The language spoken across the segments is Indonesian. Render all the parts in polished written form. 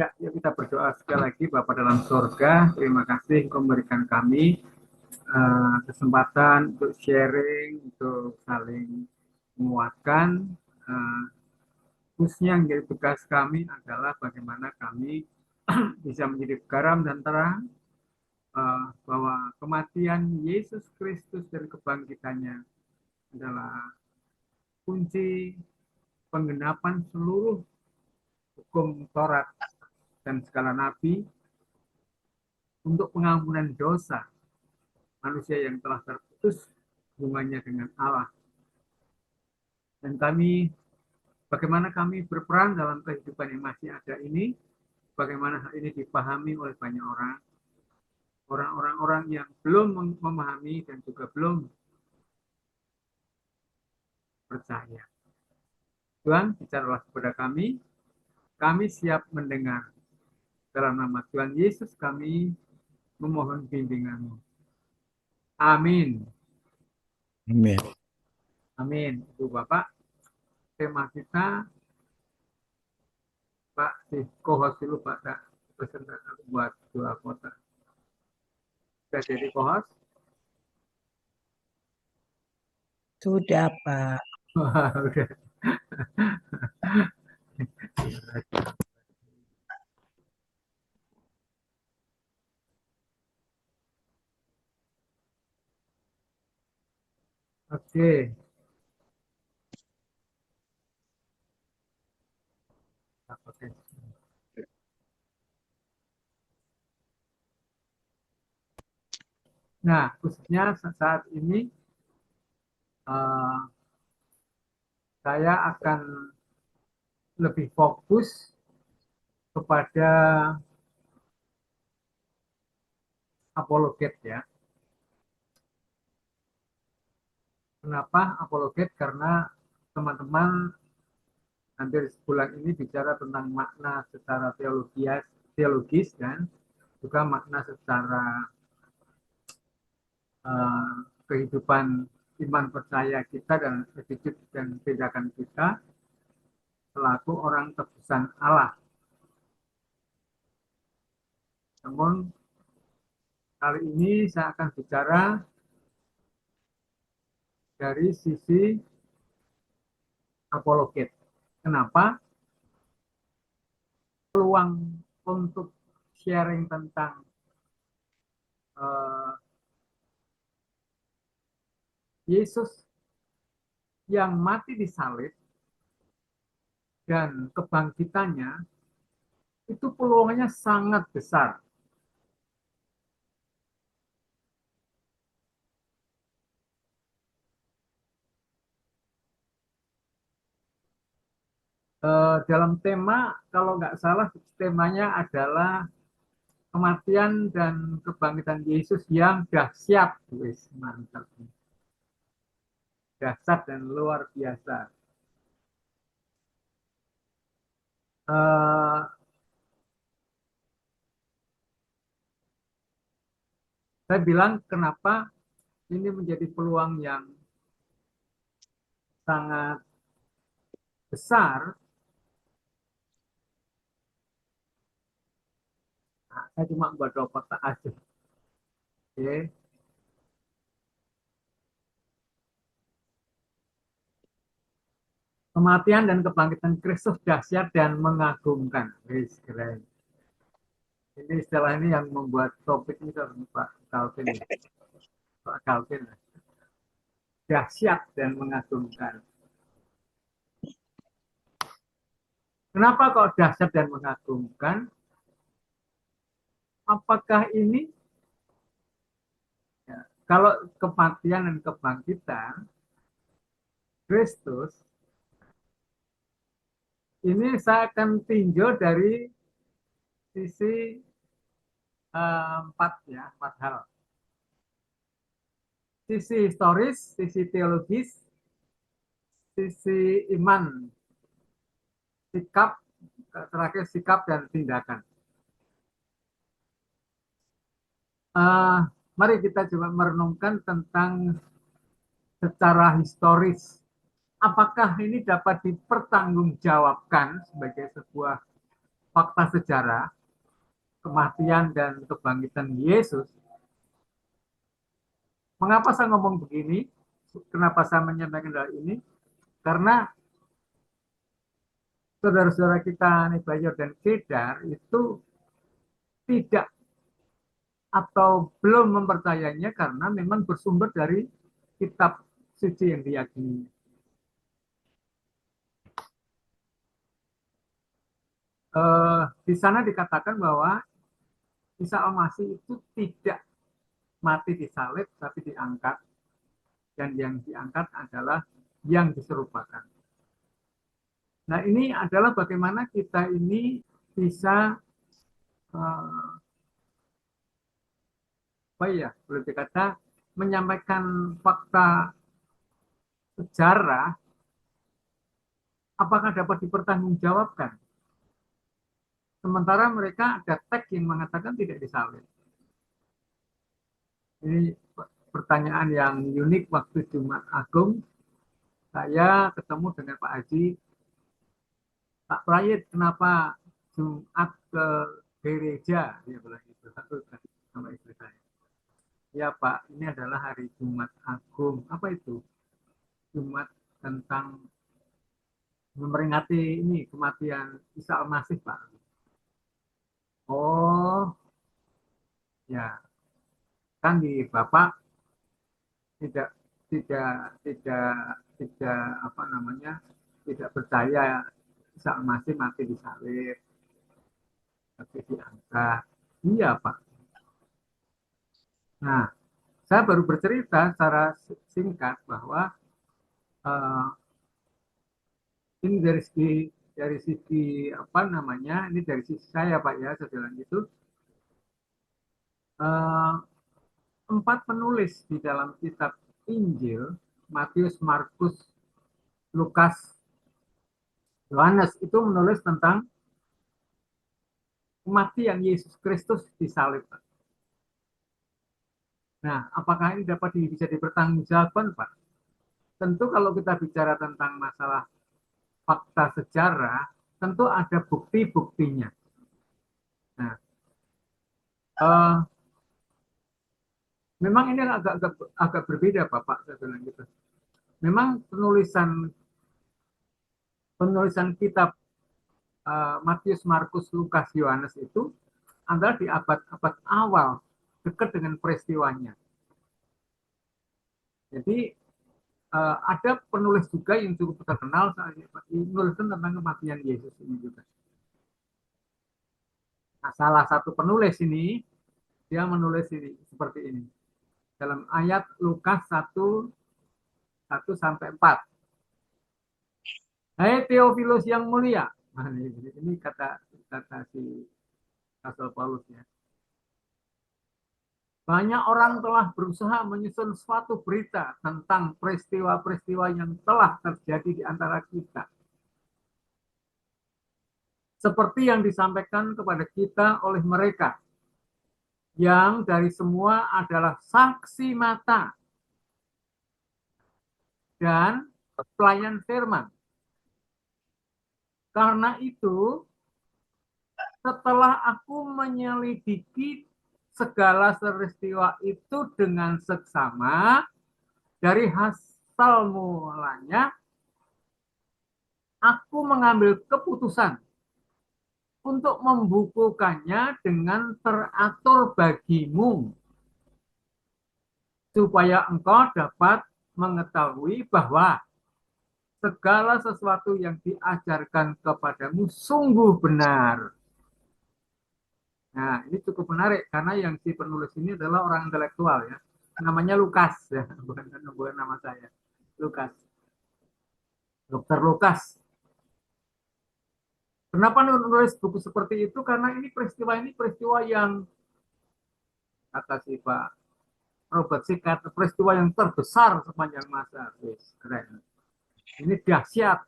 Ya, yuk kita berdoa sekali lagi. Bapa dalam surga, terima kasih Engkau memberikan kami kesempatan untuk sharing, untuk saling menguatkan. Uh, Khususnya yang jadi tugas kami adalah bagaimana kami bisa menjadi garam dan terang, bahwa kematian Yesus Kristus dan kebangkitannya adalah kunci penggenapan seluruh hukum Taurat dan segala nabi untuk pengampunan dosa manusia yang telah terputus hubungannya dengan Allah. Dan kami, bagaimana kami berperan dalam kehidupan yang masih ada ini, bagaimana hal ini dipahami oleh banyak orang yang belum memahami dan juga belum percaya. Tuhan, bicaralah kepada kami siap mendengar. Dalam nama Tuhan Yesus kami memohon bimbingan-Mu. Amin. Amin. Amin. Ibu Bapak, tema kita, Pak, si kohos dulu Pak, tak pesan buat dua kota. Sudah jadi kohos? Sudah, Pak. Udah. Oke. Oke. Nah, khususnya saat ini saya akan lebih fokus kepada apologet ya. Kenapa apologet? Karena teman-teman hampir sebulan ini bicara tentang makna secara teologis dan juga makna secara kehidupan iman percaya kita dan attitude dan tindakan kita selaku orang tebusan Allah. Namun kali ini saya akan bicara dari sisi apologet. Kenapa? Peluang untuk sharing tentang Yesus yang mati di salib dan kebangkitannya itu peluangnya sangat besar. Dalam tema, kalau nggak salah, temanya adalah kematian dan kebangkitan Yesus yang dahsyat. Wis, mantap. Dahsyat dan luar biasa. Saya bilang kenapa ini menjadi peluang yang sangat besar. Nah, saya cuma buat dua kotak aja. Oke. Kematian dan kebangkitan Kristus dahsyat dan mengagumkan. Wis, keren. Ini istilah ini yang membuat topik ini Pak Calvin. Pak Calvin. Dahsyat dan mengagumkan. Kenapa kok dahsyat dan mengagumkan? Apakah ini ya, kalau kematian dan kebangkitan Kristus ini saya akan tinjau dari sisi empat hal. Sisi historis, sisi teologis, sisi iman, sikap, terakhir sikap dan tindakan. Mari kita coba merenungkan tentang secara historis. Apakah ini dapat dipertanggungjawabkan sebagai sebuah fakta sejarah kematian dan kebangkitan Yesus. Mengapa saya ngomong begini? Kenapa saya menyampaikan hal ini? Karena saudara-saudara kita Nebayor dan Kedar itu tidak atau belum mempercayainya karena memang bersumber dari kitab suci yang diyakini. Di sana dikatakan bahwa Isa Al-Masih itu tidak mati di salib tapi diangkat, dan yang diangkat adalah yang diserupakan. Nah, ini adalah bagaimana kita ini bisa boleh dikata menyampaikan fakta sejarah, apakah dapat dipertanggungjawabkan? Sementara mereka ada teks yang mengatakan tidak disalib. Ini pertanyaan yang unik waktu Jumat Agung. Saya ketemu dengan Pak Haji, Pak Prayit, kenapa Jumat ke gereja? Dia bilang gitu, satu sama istri saya. Ya Pak, ini adalah hari Jumat Agung. Apa itu? Jumat tentang memperingati ini kematian Isa Al-Masih, Pak. Oh, ya, kan di Bapak tidak tidak tidak tidak apa namanya, tidak percaya Isa Al-Masih mati di salib, tapi diangkat. Iya, Pak. Nah, saya baru bercerita secara singkat bahwa uh, ini dari segi apa namanya, ini dari sisi saya Pak ya, saya bilang gitu. Uh, 4 penulis di dalam kitab Injil, Matius, Markus, Lukas, Yohanes, itu menulis tentang kematian Yesus Kristus di salib. Nah, apakah ini dapat bisa dipertanggungjawabkan, Pak? Tentu kalau kita bicara tentang masalah fakta sejarah, tentu ada bukti-buktinya. Nah, memang ini agak berbeda, Bapak, saya bilang gitu. Memang penulisan kitab Matius, Markus, Lukas, Yohanes itu adalah di abad-abad awal, dekat dengan peristiwanya. Jadi ada penulis juga yang cukup terkenal, menuliskan tentang kematian Yesus ini juga. Nah, salah satu penulis ini, dia menulis ini seperti ini. Dalam ayat Lukas 1:1-4. Hai Theophilus yang mulia. Nah, ini kata si Rasul Paulus ya. Banyak orang telah berusaha menyusun suatu berita tentang peristiwa-peristiwa yang telah terjadi di antara kita. Seperti yang disampaikan kepada kita oleh mereka, yang dari semua adalah saksi mata dan pelayan firman. Karena itu, setelah aku menyelidiki segala peristiwa itu dengan seksama, dari hasil mulanya, aku mengambil keputusan untuk membukukannya dengan teratur bagimu, supaya engkau dapat mengetahui bahwa segala sesuatu yang diajarkan kepadamu sungguh benar. Nah, ini cukup menarik karena yang si penulis ini adalah orang intelektual ya. Namanya Lukas ya, bukan nama saya. Lukas. Dokter Lukas. Kenapa nulis buku seperti itu? Karena ini peristiwa yang kata si Pak Robert Sikat, peristiwa yang terbesar sepanjang masa. Keren. Ini dahsyat.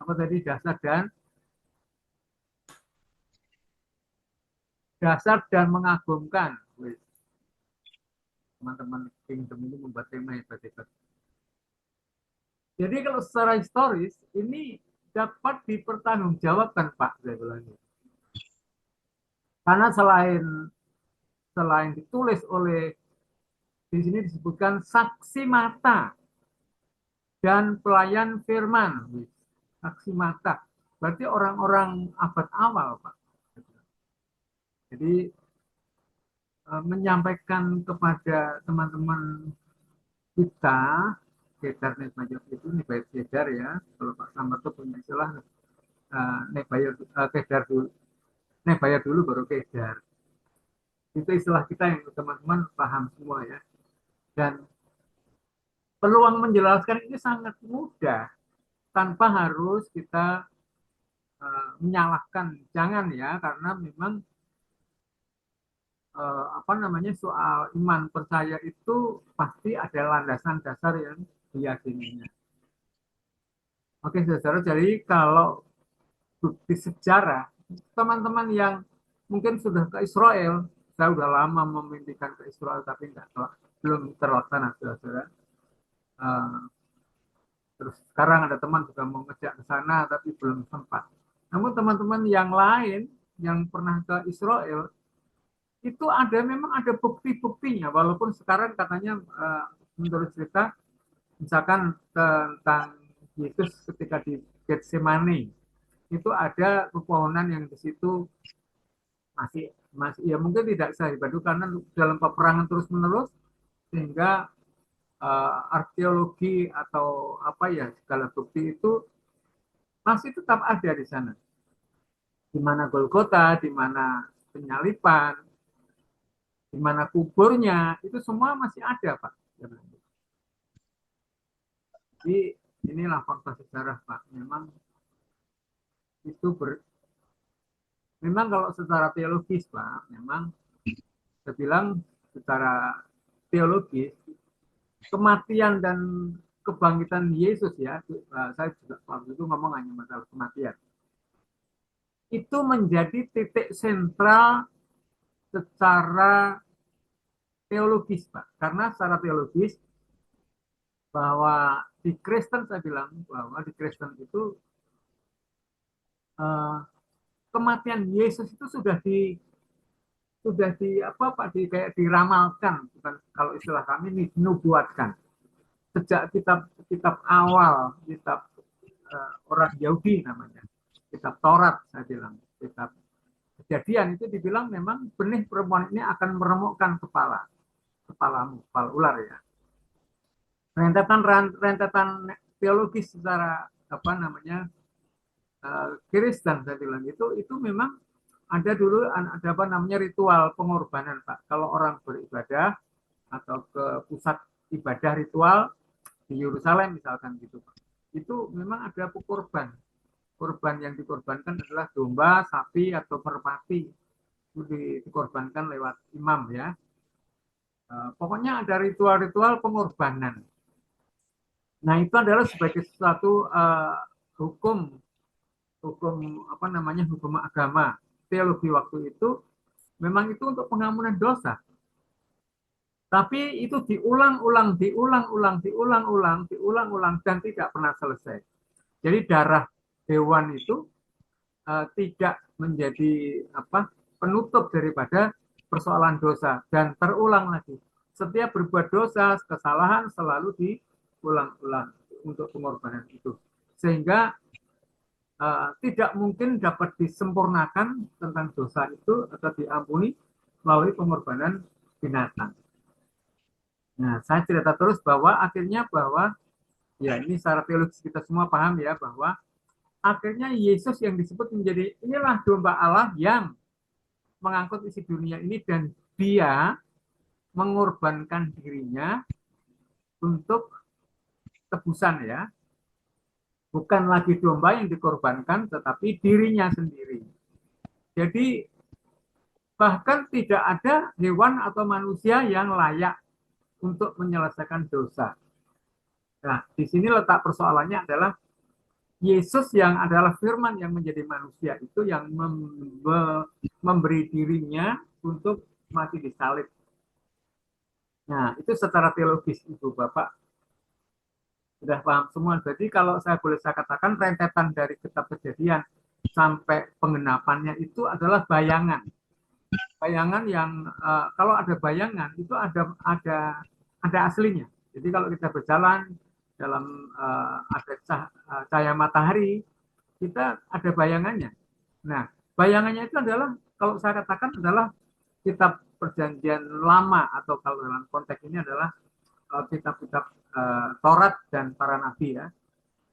Apa tadi, dahsyat dan mengagumkan. Teman-teman Kingdom ini membuat tema hebat-hebat. Jadi kalau secara historis ini dapat dipertanggungjawabkan Pak, saya bilang. Karena selain ditulis oleh, di sini disebutkan saksi mata dan pelayan firman. Saksi mata. Berarti orang-orang abad awal, Pak. Jadi menyampaikan kepada teman-teman kita, Kedar Nebayot itu, Nebayot Kedar ya, kalau Pak Samad itu punya istilah Nebayot Kedar dulu, Nebayot dulu baru Kedar. Itu istilah kita yang teman-teman paham semua ya. Dan peluang menjelaskan ini sangat mudah, tanpa harus kita menyalahkan. Jangan ya, karena memang soal iman percaya itu pasti ada landasan dasar yang diyakininya. Oke, saudara, jadi kalau bukti sejarah, teman-teman yang mungkin sudah ke Israel, saya sudah lama memimpikan ke Israel tapi belum terlaksana, saudara. Terus sekarang ada teman juga mau ngejak ke sana tapi belum sempat. Namun teman-teman yang lain yang pernah ke Israel itu memang ada bukti-buktinya, walaupun sekarang katanya menurut cerita misalkan tentang Yesus ketika di Getsemani itu ada pepohonan yang di situ masih ya mungkin tidak bisa dibantu karena dalam peperangan terus-menerus, sehingga arkeologi atau segala bukti itu masih tetap ada di sana. Di mana Golgota, di mana penyalipan, di mana kuburnya, itu semua masih ada, Pak. Jadi inilah fakta sejarah, Pak. Memang itu memang kalau secara teologis, Pak, memang saya bilang secara teologis kematian dan kebangkitan Yesus ya, saya juga waktu itu ngomong hanya masalah kematian. Itu menjadi titik sentral secara teologis, Pak. Karena secara teologis bahwa di Kristen, saya bilang bahwa di Kristen itu kematian Yesus itu sudah kayak diramalkan, bukan kalau istilah kami dinubuatkan. Sejak kitab awal, kitab orang Yahudi namanya, kitab Taurat, saya bilang, kitab Kejadian itu dibilang memang benih perempuan ini akan meremukkan kepalamu, kepala ular ya. Rentetan teologis secara Kristen, saya bilang itu memang ada dulu ritual pengorbanan, Pak. Kalau orang beribadah atau ke pusat ibadah ritual di Yerusalem misalkan gitu, Pak. Itu memang ada korban yang dikorbankan adalah domba, sapi atau merpati. Itu dikorbankan lewat imam ya. Pokoknya ada ritual-ritual pengorbanan. Nah, itu adalah sebagai suatu hukum agama, teologi waktu itu memang itu untuk pengampunan dosa. Tapi itu diulang-ulang dan tidak pernah selesai. Jadi darah hewan itu tidak menjadi penutup daripada persoalan dosa dan terulang lagi. Setiap berbuat dosa, kesalahan selalu diulang-ulang untuk pengorbanan itu. Sehingga tidak mungkin dapat disempurnakan tentang dosa itu atau diampuni melalui pengorbanan binatang. Nah, saya cerita terus bahwa akhirnya ya ini secara teologis kita semua paham ya, bahwa akhirnya Yesus yang disebut menjadi inilah domba Allah yang mengangkut isi dunia ini, dan dia mengorbankan dirinya untuk tebusan ya. Bukan lagi domba yang dikorbankan, tetapi dirinya sendiri. Jadi bahkan tidak ada hewan atau manusia yang layak untuk menyelesaikan dosa. Nah, di sini letak persoalannya adalah Yesus yang adalah firman yang menjadi manusia itu yang memberi dirinya untuk mati di salib. Nah, itu secara teologis Ibu Bapak sudah paham semua. Jadi kalau saya katakan rentetan dari kitab Kejadian sampai penggenapannya itu adalah bayangan. bayangan yang kalau ada bayangan itu ada aslinya. Jadi kalau kita berjalan dalam ada cahaya matahari, kita ada bayangannya. Nah, bayangannya itu adalah kalau saya katakan adalah kitab perjanjian lama, atau kalau dalam konteks ini adalah kitab-kitab Taurat dan para nabi, ya.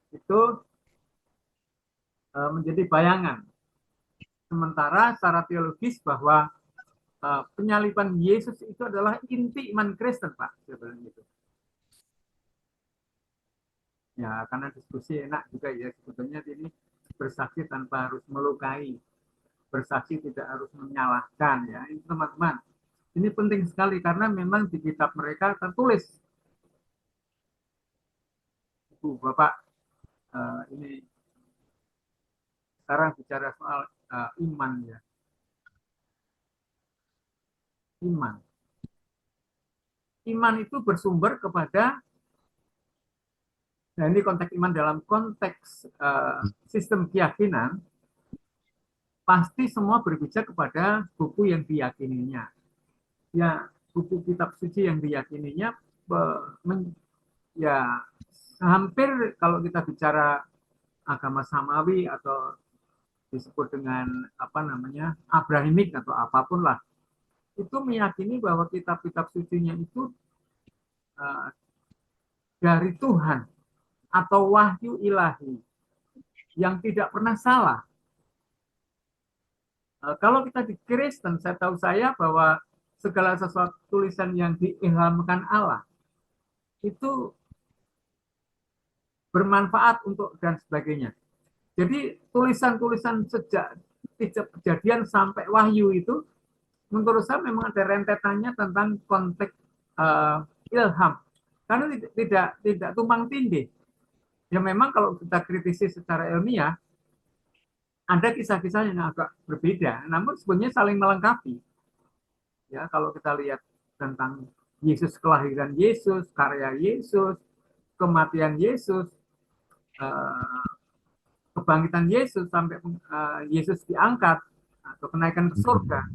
Itu menjadi bayangan. Sementara secara teologis bahwa penyaliban Yesus itu adalah inti iman Kristen, Pak. Gitu. Ya, karena diskusi enak juga ya, sebetulnya ini bersaksi tanpa harus melukai, bersaksi tidak harus menyalahkan, ya. Ini teman-teman, ini penting sekali karena memang di kitab mereka tertulis, Ibu, Bapak, ini sekarang bicara soal iman, ya. Iman itu bersumber kepada, nah ini konteks iman dalam konteks sistem keyakinan, pasti semua berbicara kepada buku yang diyakininya. Ya, buku kitab suci yang diyakininya, ya hampir kalau kita bicara agama samawi atau disebut dengan apa namanya Abrahimik atau apapun lah, itu meyakini bahwa kitab-kitab sucinya itu dari Tuhan atau wahyu ilahi yang tidak pernah salah. Kalau kita di Kristen, saya tahu bahwa segala sesuatu tulisan yang diilhamkan Allah itu bermanfaat untuk dan sebagainya. Jadi tulisan-tulisan sejak kejadian sampai wahyu itu menurut saya memang ada rentetannya tentang konteks ilham. Karena tidak tumpang tindih. Ya memang kalau kita kritisi secara ilmiah, ada kisah-kisah yang agak berbeda, namun sebenarnya saling melengkapi. Ya, kalau kita lihat tentang Yesus, kelahiran Yesus, karya Yesus, kematian Yesus, kebangkitan Yesus sampai Yesus diangkat atau kenaikan ke surga,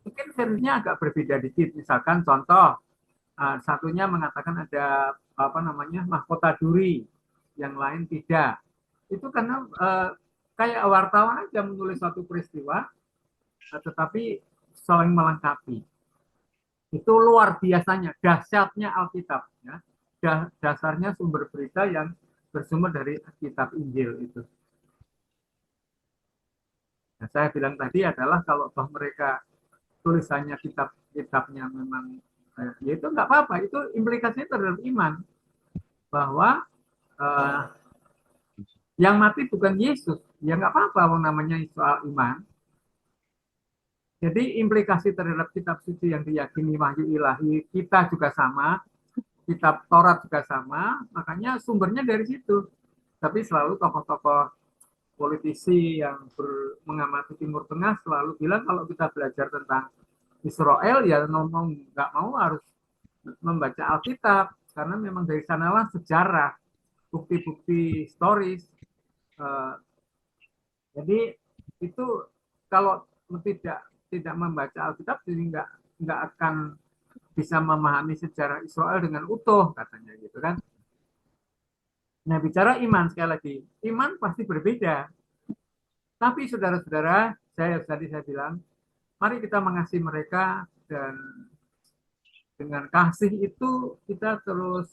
mungkin versinya agak berbeda dikit. Misalkan contoh, satunya mengatakan ada apa namanya mahkota duri, yang lain tidak. Itu karena kayak wartawan aja menulis suatu peristiwa, tetapi saling melengkapi. Itu luar biasanya, dahsyatnya Alkitab. Ya. Dasarnya sumber berita yang bersumber dari kitab Injil itu. Nah, saya bilang tadi adalah kalau mereka tulisannya kitabnya memang ya itu nggak apa-apa, itu implikasinya terhadap iman bahwa yang mati bukan Yesus, ya nggak apa-apa namanya soal iman. Jadi implikasi terhadap kitab suci yang diyakini wahyu ilahi kita juga sama, kitab Taurat juga sama, makanya sumbernya dari situ. Tapi selalu tokoh-tokoh politisi yang mengamati Timur Tengah selalu bilang kalau kita belajar tentang Israel ya ngomong nggak mau harus membaca Alkitab, karena memang dari sanalah sejarah, bukti-bukti historis. Jadi itu kalau tidak membaca Alkitab, jadi nggak akan bisa memahami sejarah Israel dengan utuh, katanya gitu kan. Nah, bicara iman, sekali lagi, iman pasti berbeda. Tapi saudara-saudara, tadi saya bilang, mari kita mengasihi mereka, dan dengan kasih itu kita terus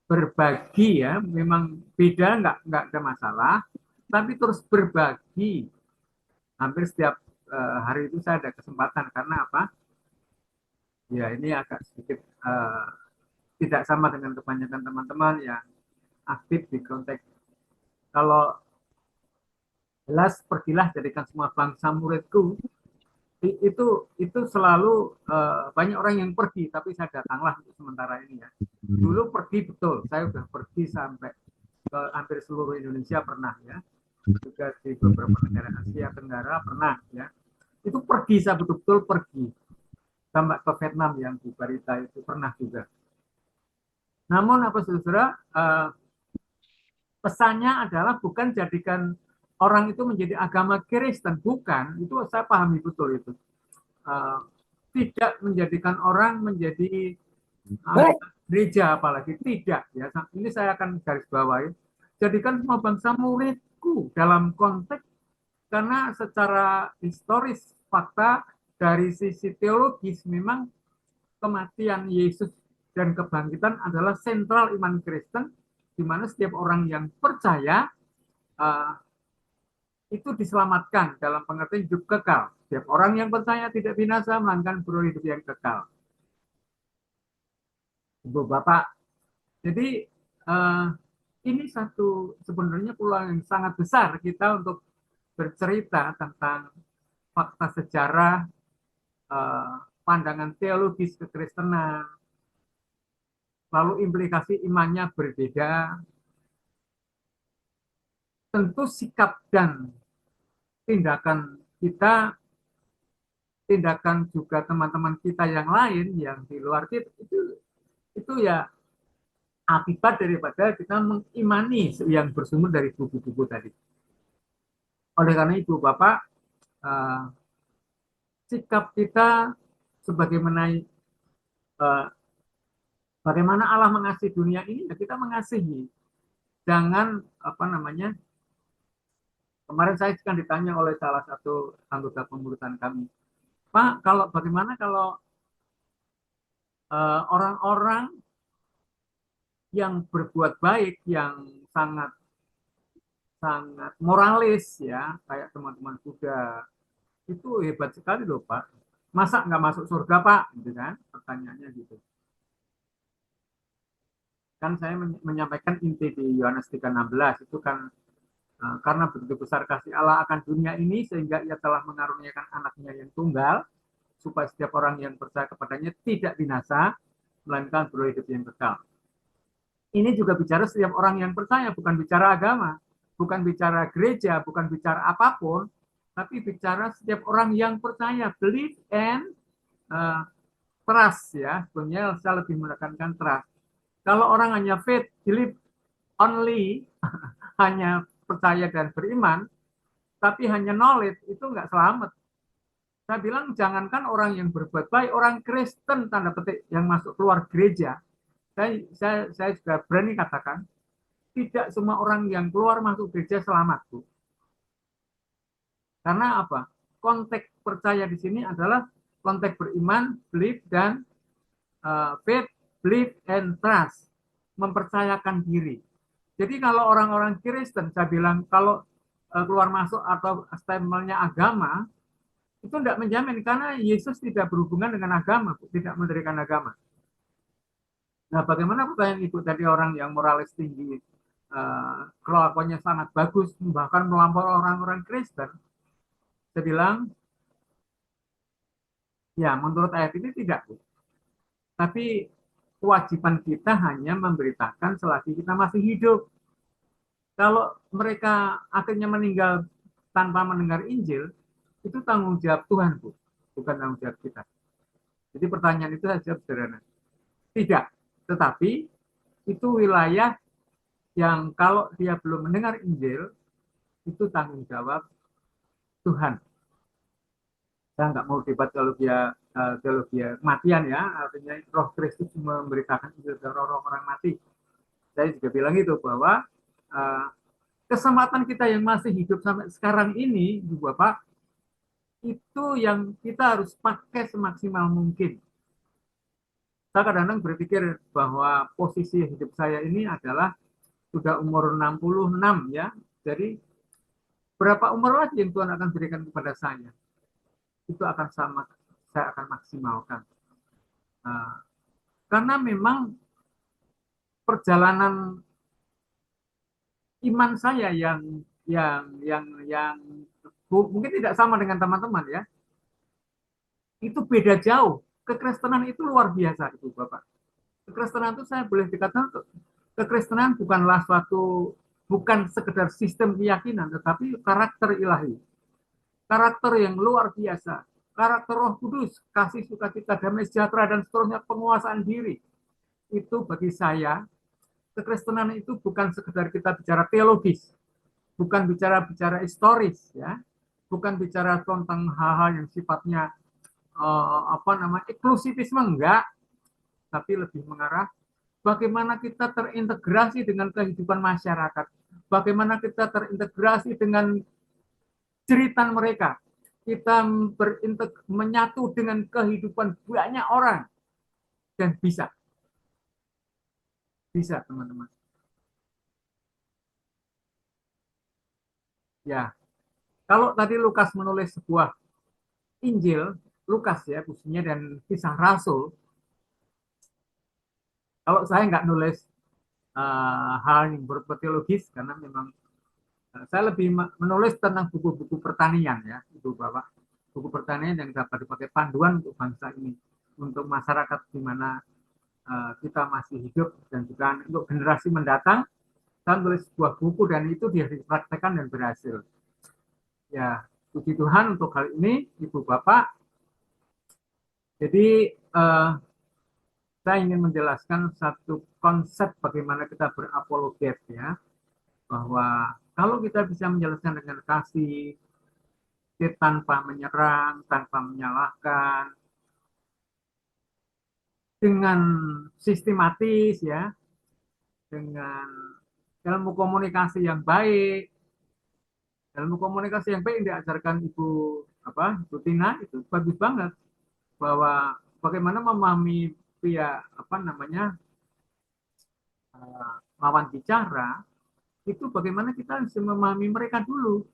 berbagi, ya. Memang beda, nggak ada masalah, tapi terus berbagi. Hampir setiap hari itu saya ada kesempatan, karena apa? Ya ini agak sedikit tidak sama dengan kebanyakan teman-teman yang aktif di konteks. Kalau jelas pergilah jadikan semua bangsa muridku, itu selalu banyak orang yang pergi, tapi saya datanglah untuk sementara ini, ya. Dulu pergi betul, saya sudah pergi sampai ke hampir seluruh Indonesia pernah, ya. Juga di beberapa negara Asia Tenggara pernah, ya. Itu pergi, saya betul-betul pergi. Sampai ke Vietnam yang di Barita itu pernah juga. Namun apa saudara, pesannya adalah bukan jadikan orang itu menjadi agama Kristen, bukan. Itu saya pahami betul itu. Uh, Tidak menjadikan orang menjadi gereja, apalagi tidak ya. Ini saya akan garis bawahi. Jadikan semua bangsa muridku dalam konteks, karena secara historis fakta dari sisi teologis memang kematian Yesus dan kebangkitan adalah sentral iman Kristen, di mana setiap orang yang percaya uh, itu diselamatkan dalam pengertian hidup kekal. Setiap orang yang percaya tidak binasa, melainkan beroleh hidup yang kekal. Ibu Bapak, jadi ini satu sebenarnya peluang yang sangat besar kita untuk bercerita tentang fakta sejarah, pandangan teologis kekristenan, lalu implikasi imannya berbeda. Tentu sikap dan tindakan kita, tindakan juga teman-teman kita yang lain yang di luar kita itu ya akibat daripada kita mengimani yang bersumber dari buku-buku tadi. Oleh karena itu, Bapak, sikap kita sebagaimana bagaimana Allah mengasihi dunia ini, ya kita mengasihi. Jangan kemarin saya kan ditanya oleh salah satu anggota pemuritan kami, Pak, bagaimana kalau orang-orang yang berbuat baik, yang sangat sangat moralis ya, kayak teman-teman Buddha, itu hebat sekali loh Pak. Masa nggak masuk surga Pak? Gitu kan? Pertanyaannya gitu. Kan saya menyampaikan inti di Yohanes 3:16 itu kan karena begitu besar kasih Allah akan dunia ini sehingga ia telah mengaruniakan anaknya yang tunggal supaya setiap orang yang percaya kepadanya tidak binasa melainkan beroleh hidup yang kekal. Ini juga bicara setiap orang yang percaya, bukan bicara agama, bukan bicara gereja, bukan bicara apapun, tapi bicara setiap orang yang percaya, believe and trust ya. Sebenarnya saya lebih menekankan trust. Kalau orang hanya faith, believe only, hanya percaya dan beriman, tapi hanya knowledge, itu nggak selamat. Saya bilang jangankan orang yang berbuat baik, orang Kristen tanda petik yang masuk keluar gereja, saya juga berani katakan, tidak semua orang yang keluar masuk gereja selamat, Bu. Karena apa? Konteks percaya di sini adalah konteks beriman, belief, dan faith, belief, and trust. Mempercayakan diri. Jadi kalau orang-orang Kristen, saya bilang kalau keluar masuk atau stempelnya agama, itu tidak menjamin karena Yesus tidak berhubungan dengan agama, tidak mendirikan agama. Nah, bagaimana pertanyaan Ibu tadi orang yang moralis tinggi, kelakuannya sangat bagus, bahkan melampaui orang-orang Kristen? Saya bilang, ya menurut ayat ini tidak. Tapi kewajiban kita hanya memberitakan selagi kita masih hidup. Kalau mereka akhirnya meninggal tanpa mendengar Injil, itu tanggung jawab Tuhan, Bu, bukan tanggung jawab kita. Jadi pertanyaan itu saja sederhana. Tidak, tetapi itu wilayah yang kalau dia belum mendengar Injil, itu tanggung jawab Tuhan. Saya nggak mau debat teologi kematian ya, artinya Roh Kristus memberitakan Injil kepada orang-orang mati. Saya juga bilang itu bahwa kesempatan kita yang masih hidup sampai sekarang ini, Ibu Bapak, itu yang kita harus pakai semaksimal mungkin. Saya kadang-kadang berpikir bahwa posisi hidup saya ini adalah sudah umur 66 ya. Jadi berapa umur lagi yang Tuhan akan berikan kepada saya? Itu akan saya akan maksimalkan. Karena memang perjalanan iman saya yang mungkin tidak sama dengan teman-teman ya. Itu beda jauh. Kekristenan itu luar biasa itu Bapak. Kekristenan itu saya boleh dikatakan kekristenan bukan sekedar sistem keyakinan, tetapi karakter ilahi. Karakter yang luar biasa. Karakter Roh Kudus, kasih sukacita, damai sejahtera, dan seterusnya, penguasaan diri. Itu bagi saya, kekristenan itu bukan sekedar kita bicara teologis. bukan bicara historis ya, bukan bicara tentang hal-hal yang sifatnya eksklusifisme, enggak, tapi lebih mengarah bagaimana kita terintegrasi dengan kehidupan masyarakat, bagaimana kita terintegrasi dengan cerita mereka, kita menyatu dengan kehidupan banyak orang, dan bisa teman-teman. Ya, kalau tadi Lukas menulis sebuah Injil, Lukas ya khususnya, dan kisah Rasul, kalau saya nggak nulis hal yang berbau teologis, karena memang saya lebih menulis tentang buku-buku pertanian ya, Ibu Bapak. Buku pertanian yang dapat dipakai panduan untuk bangsa ini, untuk masyarakat di mana kita masih hidup, dan juga untuk generasi mendatang. Saya menulis sebuah buku dan itu dia dipraktekkan dan berhasil. Ya, puji Tuhan untuk hal ini, Ibu Bapak. Jadi saya ingin menjelaskan satu konsep bagaimana kita berapologet ya, bahwa kalau kita bisa menjelaskan dengan kasih, tanpa menyerang, tanpa menyalahkan, dengan sistematis ya, dengan ilmu komunikasi yang baik, yang diajarkan Ibu Tina itu bagus banget, bahwa bagaimana memahami pihak lawan bicara, itu bagaimana kita bisa memahami mereka dulu.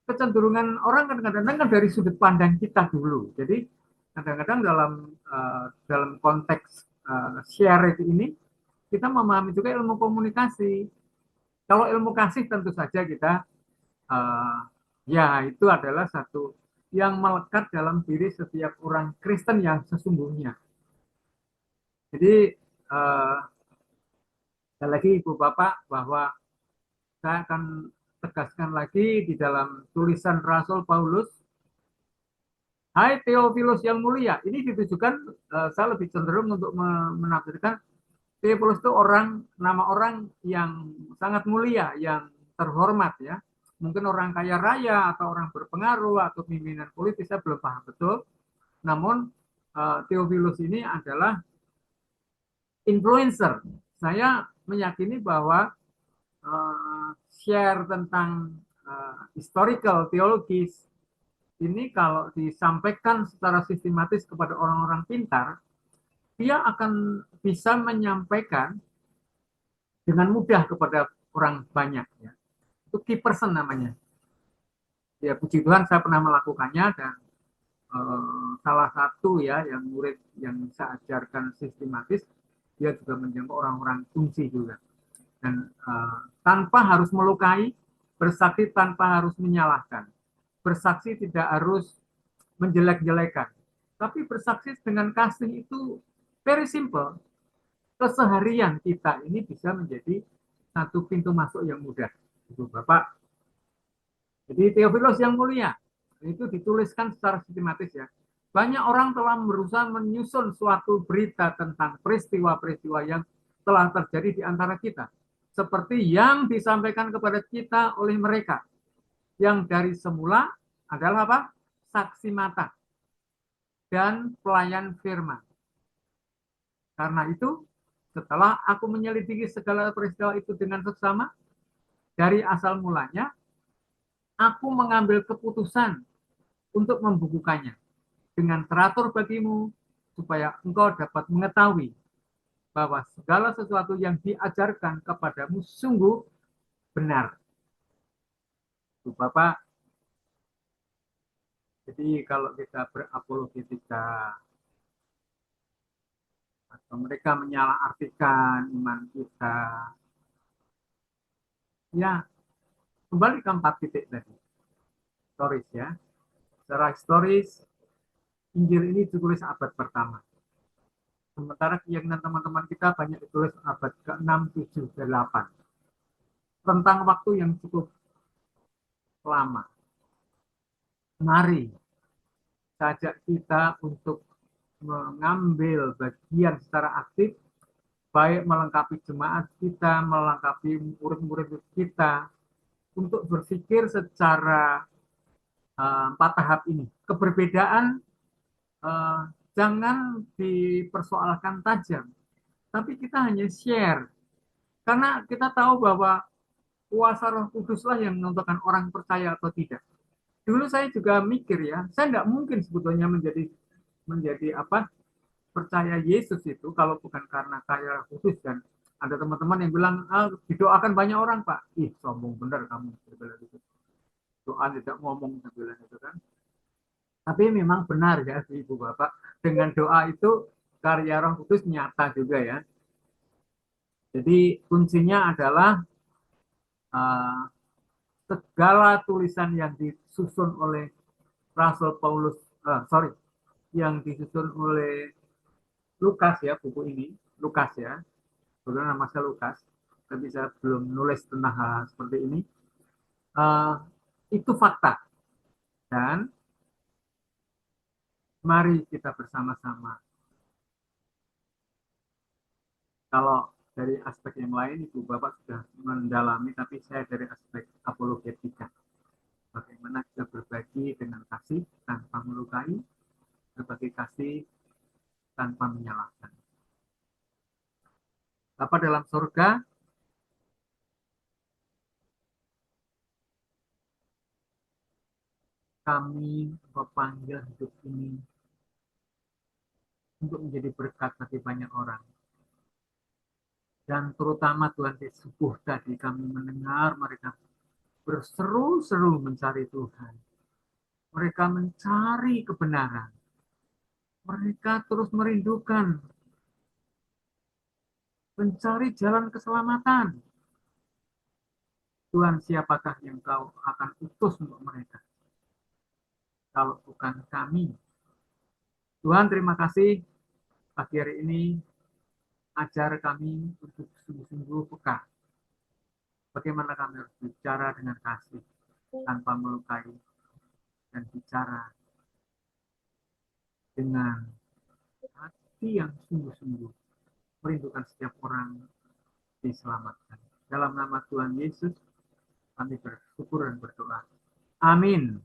Kecenderungan orang kadang-kadang kan dari sudut pandang kita dulu. Jadi kadang-kadang dalam konteks share ini kita memahami juga ilmu komunikasi. Kalau ilmu kasih tentu saja kita ya itu adalah satu yang melekat dalam diri setiap orang Kristen yang sesungguhnya. Jadi sekali lagi Ibu Bapak, bahwa saya akan tegaskan lagi di dalam tulisan Rasul Paulus, Hai Theophilus yang mulia. Ini ditujukan, saya lebih cenderung untuk menafsirkan Theophilus itu nama orang yang sangat mulia, yang terhormat ya. Mungkin orang kaya raya atau orang berpengaruh atau pimpinan politis, saya belum paham betul. Namun Theophilus ini adalah influencer. Saya meyakini bahwa share tentang historical, teologis, ini kalau disampaikan secara sistematis kepada orang-orang pintar, dia akan bisa menyampaikan dengan mudah kepada orang banyak. Ya. Itu key person namanya. Ya puji Tuhan saya pernah melakukannya, dan salah satu ya yang murid yang saya ajarkan sistematis, dia juga menjangkau orang-orang kunci juga. Dan tanpa harus melukai, bersaksi tanpa harus menyalahkan. Bersaksi tidak harus menjelek-jelekan. Tapi bersaksi dengan kasih itu very simple. Keseharian kita ini bisa menjadi satu pintu masuk yang mudah. Ibu Bapak. Jadi Theophilus yang mulia, itu dituliskan secara sistematis ya. Banyak orang telah berusaha menyusun suatu berita tentang peristiwa-peristiwa yang telah terjadi di antara kita. Seperti yang disampaikan kepada kita oleh mereka. Yang dari semula adalah apa? Saksi mata dan pelayan firman. Karena itu, setelah aku menyelidiki segala peristiwa itu dengan seksama, dari asal mulanya, aku mengambil keputusan untuk membukukannya dengan teratur bagimu, supaya engkau dapat mengetahui bahwa segala sesuatu yang diajarkan kepadamu sungguh benar. Bapak, jadi kalau kita berapologetika atau mereka menyalahartikan iman kita, ya kembali ke 4 titik tadi. Historis ya. Secara historis, Injil ini ditulis abad pertama. Sementara keyakinan teman-teman kita banyak ditulis abad ke-6, 7, 8. Tentang waktu yang cukup lama. Mari sajak kita untuk mengambil bagian secara aktif, baik melengkapi jemaat kita, melengkapi murid-murid kita, untuk berpikir secara 4 tahap ini. Keberbedaan eh, jangan dipersoalkan tajam, tapi kita hanya share. Karena kita tahu bahwa kuasa Roh Kuduslah yang menentukan orang percaya atau tidak. Dulu saya juga mikir ya, saya nggak mungkin sebetulnya menjadi menjadi apa percaya Yesus itu kalau bukan karena karya Roh Kudus. Dan ada teman-teman yang bilang, didoakan banyak orang Pak. Ih, sombong bener kamu, bilang gitu. Doa tidak ngomong, bilang itu kan. Tapi memang benar ya Ibu Bapak, dengan doa itu karya Roh Kudus nyata juga ya. Jadi kuncinya adalah uh, segala tulisan yang disusun oleh Rasul Paulus, yang disusun oleh Lukas ya, buku ini Lukas ya, kebetulan nama saya Lukas, tapi saya belum nulis tentang hal seperti ini. uh, itu fakta, dan mari kita bersama-sama. Kalau dari aspek yang lain Ibu Bapak sudah mendalami, tapi saya dari aspek apologetika. Bagaimana kita berbagi dengan kasih tanpa melukai, berbagi kasih tanpa menyalahkan. Bapa dalam surga, kami memanggil hidup ini untuk menjadi berkat bagi banyak orang. Dan terutama Tuhan di subuh tadi kami mendengar mereka berseru-seru mencari Tuhan. Mereka mencari kebenaran. Mereka terus merindukan mencari jalan keselamatan. Tuhan, siapakah yang kau akan utus untuk mereka? Kalau bukan kami. Tuhan, terima kasih pagi hari ini ajar kami untuk sungguh-sungguh peka. Bagaimana kami harus bicara dengan kasih tanpa melukai, dan bicara dengan hati yang sungguh-sungguh merindukan setiap orang diselamatkan. Dalam nama Tuhan Yesus, kami bersyukur dan berdoa. Amin.